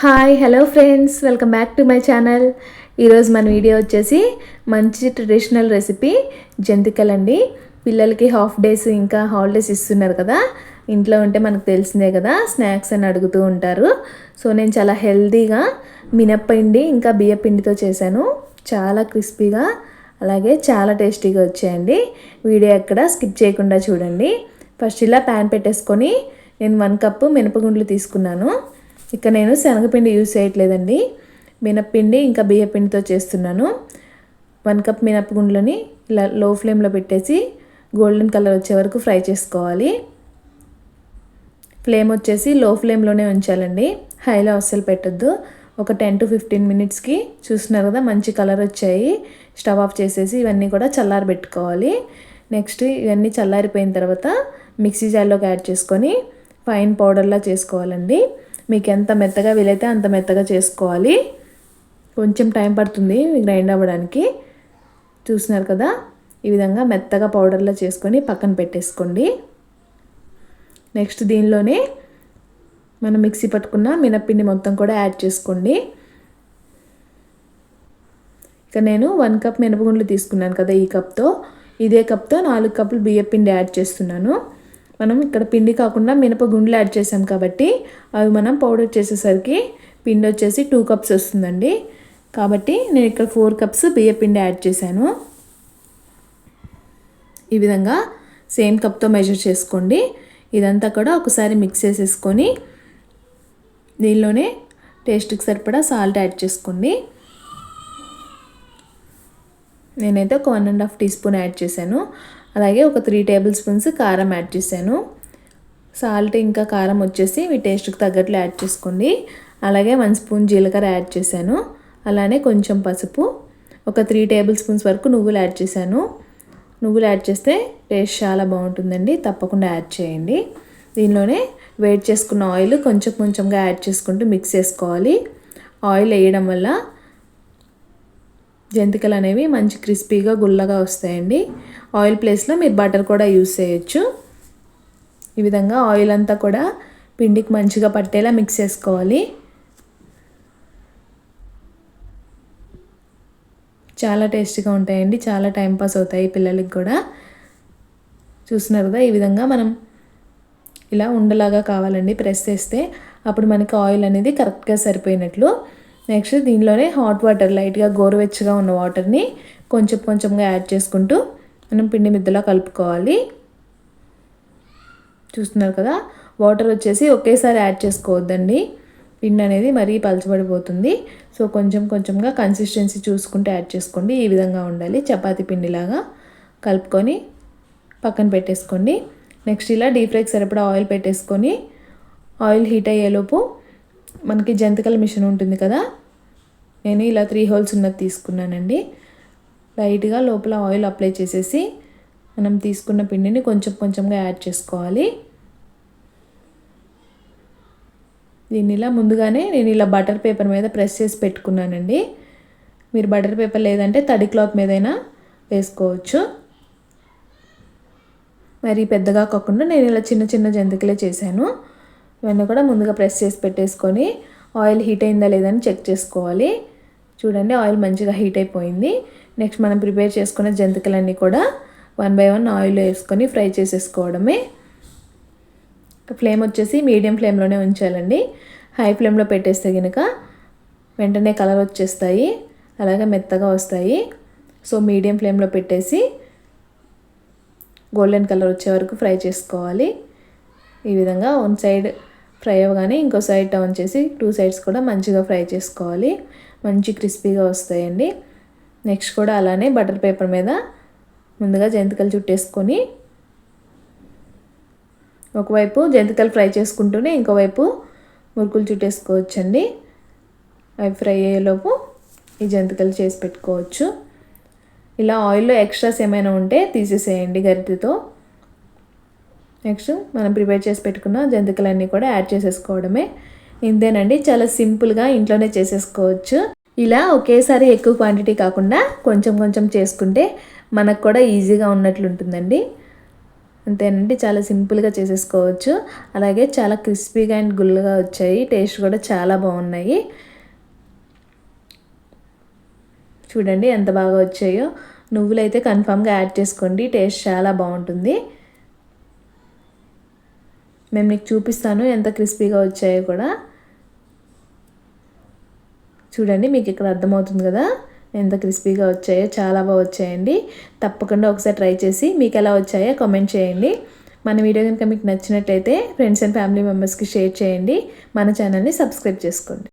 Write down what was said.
Hi hello friends, welcome back to my channel. ఈరోజు మన video వచ్చేసి మంచి ట్రెడిషనల్ రెసిపీ జంతికలండి. పిల్లలకి హాఫ్ డేస్ ఇంకా హాలిడేస్ ఇస్తున్నారు కదా, ఇంట్లో ఉంటే మనకు తెలిసిందే కదా, స్నాక్స్ అని అడుగుతూ ఉంటారు. సో నేను చాలా హెల్తీగా మినప్పిండి ఇంకా బియ్యపిండితో చేశాను. చాలా క్రిస్పీగా అలాగే చాలా టేస్టీగా వచ్చాయండి. వీడియో ఎక్కడ స్కిప్ చేయకుండా చూడండి. ఫస్ట్ ఇలా ప్యాన్ పెట్టేసుకొని నేను 1 కప్పు మినపగుండ్లు తీసుకున్నాను. ఇక్కడ నేను శనగపిండి యూజ్ చేయట్లేదండి, మినప్పిండి ఇంకా బియ్యపిండితో చేస్తున్నాను. 1 కప్ మినపగుండ్లని ఇలా లో ఫ్లేమ్లో పెట్టేసి గోల్డెన్ కలర్ వచ్చే వరకు ఫ్రై చేసుకోవాలి. ఫ్లేమ్ వచ్చేసి లో ఫ్లేమ్లోనే ఉంచాలండి, హైలో అస్సలు పెట్టద్దు. ఒక 10 to 15 మినిట్స్కి చూస్తున్నారు కదా మంచి కలర్ వచ్చాయి. స్టవ్ ఆఫ్ చేసేసి ఇవన్నీ కూడా చల్లారబెట్టుకోవాలి. నెక్స్ట్ ఇవన్నీ చల్లారిపోయిన తర్వాత మిక్సీ జార్లోకి యాడ్ చేసుకొని ఫైన్ పౌడర్లా చేసుకోవాలండి. మీకు ఎంత మెత్తగా వీలైతే అంత మెత్తగా చేసుకోవాలి. కొంచెం టైం పడుతుంది గ్రైండ్ అవ్వడానికి. చూస్తున్నారు కదా, ఈ విధంగా మెత్తగా పౌడర్లా చేసుకొని పక్కన పెట్టేసుకోండి. నెక్స్ట్ దీనిలోనే మనం మిక్సీ పట్టుకున్న మినప్పిండి మొత్తం కూడా యాడ్ చేసుకోండి. ఇక నేను 1 కప్ మినపగుండ్లు తీసుకున్నాను కదా, ఈ కప్తో ఇదే కప్తో 4 కప్పులు బియ్యపిండి యాడ్ చేస్తున్నాను. మనం ఇక్కడ పిండి కాకుండా మినపగుండ్లు యాడ్ చేసాం కాబట్టి అవి మనం పౌడర్ చేసేసరికి పిండి వచ్చేసి 2 కప్స్ వస్తుందండి. కాబట్టి నేను ఇక్కడ 4 కప్స్ బియ్యపిండి యాడ్ చేశాను. ఈ విధంగా సేమ్ కప్తో మెజర్ చేసుకోండి. ఇదంతా కూడా ఒకసారి మిక్స్ చేసేసుకొని దీనిలోనే టేస్ట్కి సరిపడా సాల్ట్ యాడ్ చేసుకోండి. నేనైతే ఒక 1.5 టీ స్పూన్ యాడ్ చేశాను. అలాగే ఒక 3 టేబుల్ స్పూన్స్ కారం యాడ్ చేశాను. సాల్ట్ ఇంకా కారం వచ్చేసి మీ టేస్ట్కి తగ్గట్లు యాడ్ చేసుకోండి. అలాగే 1 స్పూన్ జీలకర్ర యాడ్ చేశాను. అలానే కొంచెం పసుపు, ఒక 3 టేబుల్ స్పూన్స్ వరకు నువ్వులు యాడ్ చేశాను. నువ్వులు యాడ్ చేస్తే టేస్ట్ చాలా బాగుంటుందండి, తప్పకుండా యాడ్ చేయండి. దీనిలోనే వేడి చేసుకున్న ఆయిల్ కొంచెం కొంచెంగా యాడ్ చేసుకుంటూ మిక్స్ చేసుకోవాలి. ఆయిల్ వేయడం వల్ల జంతికలు అనేవి మంచి క్రిస్పీగా గుల్లగా వస్తాయండి. ఆయిల్ ప్లేస్లో మీరు బటర్ కూడా యూస్ చేయొచ్చు. ఈ విధంగా ఆయిల్ అంతా కూడా పిండికి మంచిగా పట్టేలా మిక్స్ చేసుకోవాలి. చాలా టేస్టీగా ఉంటాయండి, చాలా టైంపాస్ అవుతాయి పిల్లలకి కూడా. చూస్తున్నారు కదా, ఈ విధంగా మనం ఇలా ఉండలాగా కావాలండి ప్రెస్ చేస్తే, అప్పుడు మనకి ఆయిల్ అనేది కరెక్ట్గా సరిపోయినట్లు. నెక్స్ట్ దీనిలోనే హాట్ వాటర్, లైట్గా గోరువెచ్చగా ఉన్న వాటర్ని కొంచెం కొంచెంగా యాడ్ చేసుకుంటూ మనం పిండి ముద్దలా కలుపుకోవాలి. చూస్తున్నారు కదా, వాటర్ వచ్చేసి ఒకేసారి యాడ్ చేసుకోవద్దండి, పిండి అనేది మరీ పలచబడిపోతుంది. సో కొంచెం కొంచెంగా కన్సిస్టెన్సీ చూసుకుంటూ యాడ్ చేసుకోండి. ఈ విధంగా ఉండాలి, చపాతీ పిండిలాగా కలుపుకొని పక్కన పెట్టేసుకోండి. నెక్స్ట్ ఇలా డీప్ ఫ్రైకి సరిపడా ఆయిల్ పెట్టేసుకొని ఆయిల్ హీట్ అయ్యేలోపు మనకి జంతికల మిషన్ ఉంటుంది కదా, నేను ఇలా 3 హోల్స్ ఉన్నది తీసుకున్నానండి. లైట్గా లోపల ఆయిల్ అప్లై చేసేసి మనం తీసుకున్న పిండిని కొంచెం కొంచెంగా యాడ్ చేసుకోవాలి. దీన్ని ఇలా ముందుగానే నేను ఇలా బటర్ పేపర్ మీద ప్రెస్ చేసి పెట్టుకున్నానండి. మీరు బటర్ పేపర్ లేదంటే తడి క్లాత్ మీదైనా వేసుకోవచ్చు. మరి పెద్దగా కాకుండా నేను ఇలా చిన్న చిన్న జంతికలే చేశాను. ఇవన్నీ కూడా ముందుగా ప్రెస్ చేసి పెట్టేసుకొని ఆయిల్ హీట్ అయిందా లేదని చెక్ చేసుకోవాలి. చూడండి, ఆయిల్ మంచిగా హీట్ అయిపోయింది. నెక్స్ట్ మనం ప్రిపేర్ చేసుకున్న జంతికలన్నీ కూడా 1 by 1 ఆయిల్ వేసుకొని ఫ్రై చేసేసుకోవడమే. ఫ్లేమ్ వచ్చేసి మీడియం ఫ్లేమ్లోనే ఉంచాలండి. హై ఫ్లేమ్లో పెట్టేస్తే కనుక వెంటనే కలర్ వచ్చేస్తాయి, అలాగే మెత్తగా వస్తాయి. సో మీడియం ఫ్లేమ్లో పెట్టేసి గోల్డెన్ కలర్ వచ్చే వరకు ఫ్రై చేసుకోవాలి. ఈ విధంగా 1 సైడ్ ఫ్రై అవ్వగానే ఇంకో సైడ్ టర్న్ చేసి 2 సైడ్స్ కూడా మంచిగా ఫ్రై చేసుకోవాలి. మంచి క్రిస్పీగా వస్తాయండి. నెక్స్ట్ కూడా అలానే బటర్ పేపర్ మీద ముందుగా జంతికలు చుట్టేసుకొని ఒకవైపు జంతికలు ఫ్రై చేసుకుంటూనే ఇంకోవైపు మురుకులు చుట్టేసుకోవచ్చండి. అవి ఫ్రై అయ్యేలోపు ఈ జంతికలు చేసి పెట్టుకోవచ్చు. ఇలా ఆయిల్లో ఎక్స్ట్రాస్ ఏమైనా ఉంటే తీసేసేయండి గరిటెతో. నెక్స్ట్ మనం ప్రిపేర్ చేసి పెట్టుకున్న జంతికలన్నీ కూడా యాడ్ చేసేసుకోవడమే. ఇంతేనండి, చాలా సింపుల్గా ఇంట్లోనే చేసేసుకోవచ్చు. ఇలా ఒకేసారి ఎక్కువ క్వాంటిటీ కాకుండా కొంచెం కొంచెం చేసుకుంటే మనకు కూడా ఈజీగా ఉన్నట్లు ఉంటుందండి. అంతేనండి, చాలా సింపుల్గా చేసేసుకోవచ్చు. అలాగే చాలా క్రిస్పీగా అండ్ గుల్లగా వచ్చాయి. టేస్ట్ కూడా చాలా బాగున్నాయి. చూడండి ఎంత బాగా వచ్చాయో. నువ్వులైతే కన్ఫామ్గా యాడ్ చేసుకోండి, టేస్ట్ చాలా బాగుంటుంది. మేము మీకు చూపిస్తాను ఎంత క్రిస్పీగా వచ్చాయో కూడా. చూడండి, మీకు ఇక్కడ అర్థమవుతుంది కదా ఎంత క్రిస్పీగా వచ్చాయో. చాలా బాగా వచ్చాయండి. తప్పకుండా ఒకసారి ట్రై చేసి మీకు ఎలా వచ్చాయో కామెంట్ చేయండి. మన వీడియో కనుక మీకు నచ్చినట్లయితే ఫ్రెండ్స్ అండ్ ఫ్యామిలీ మెంబర్స్కి షేర్ చేయండి. మన ఛానల్ని సబ్స్క్రైబ్ చేసుకోండి.